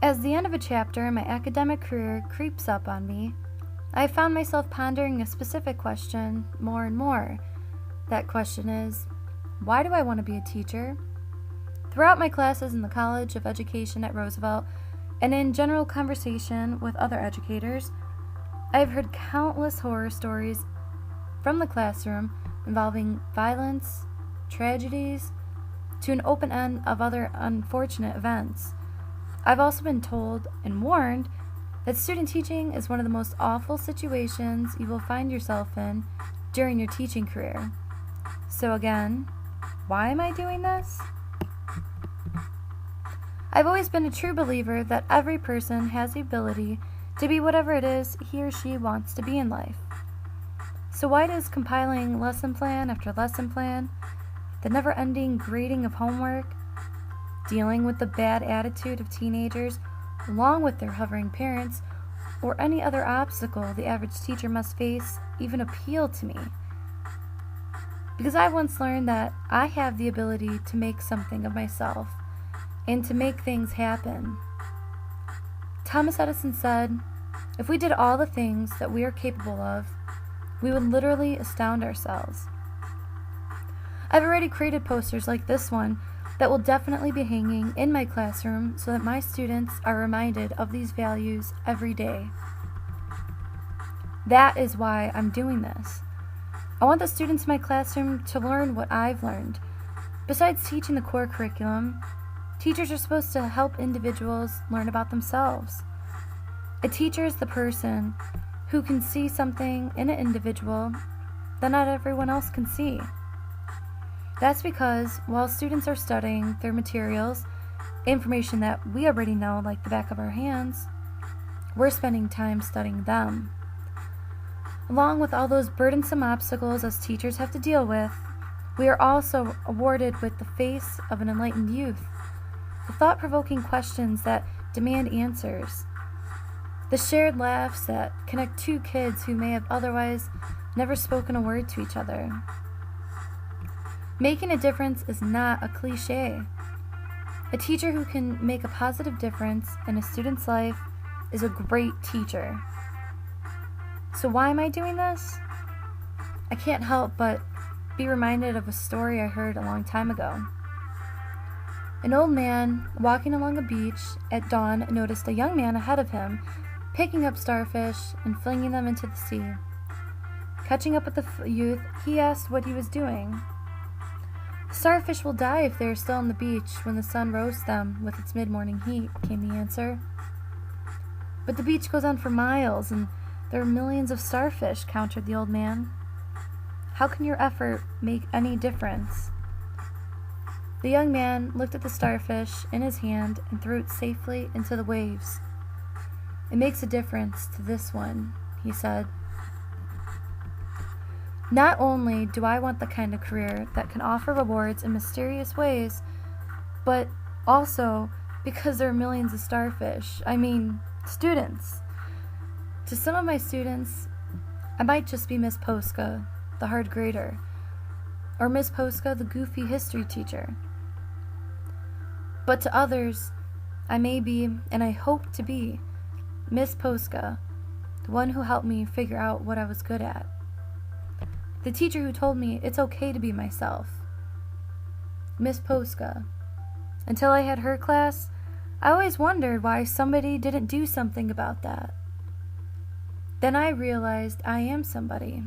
As the end of a chapter in my academic career creeps up on me, I have found myself pondering a specific question more and more. That question is, why do I want to be a teacher? Throughout my classes in the College of Education at Roosevelt, and in general conversation with other educators, I have heard countless horror stories from the classroom involving violence, tragedies, to an open end of other unfortunate events. I've also been told and warned that student teaching is one of the most awful situations you will find yourself in during your teaching career. So again, why am I doing this? I've always been a true believer that every person has the ability to be whatever it is he or she wants to be in life. So why does compiling lesson plan after lesson plan, the never-ending grading of homework, dealing with the bad attitude of teenagers along with their hovering parents, or any other obstacle the average teacher must face even appeal to me? Because I once learned that I have the ability to make something of myself and to make things happen. Thomas Edison said, if we did all the things that we are capable of, we would literally astound ourselves. I've already created posters like this one that will definitely be hanging in my classroom so that my students are reminded of these values every day. That is why I'm doing this. I want the students in my classroom to learn what I've learned. Besides teaching the core curriculum, teachers are supposed to help individuals learn about themselves. A teacher is the person who can see something in an individual that not everyone else can see. That's because while students are studying their materials, information that we already know like the back of our hands, we're spending time studying them. Along with all those burdensome obstacles us teachers have to deal with, we are also awarded with the face of an enlightened youth, the thought-provoking questions that demand answers, the shared laughs that connect two kids who may have otherwise never spoken a word to each other. Making a difference is not a cliche. A teacher who can make a positive difference in a student's life is a great teacher. So why am I doing this? I can't help but be reminded of a story I heard a long time ago. An old man walking along a beach at dawn noticed a young man ahead of him picking up starfish and flinging them into the sea. Catching up with the youth, he asked what he was doing. Starfish will die if they are still on the beach when the sun roasts them with its mid-morning heat, came the answer. But the beach goes on for miles, and there are millions of starfish, countered the old man. How can your effort make any difference? The young man looked at the starfish in his hand and threw it safely into the waves. It makes a difference to this one, he said. Not only do I want the kind of career that can offer rewards in mysterious ways, but also because there are millions of starfish. Students. To some of my students, I might just be Miss Poska, the hard grader, or Miss Poska, the goofy history teacher. But to others, I may be, and I hope to be, Miss Poska, the one who helped me figure out what I was good at. The teacher who told me it's okay to be myself. Miss Poska. Until I had her class, I always wondered why somebody didn't do something about that. Then I realized I am somebody.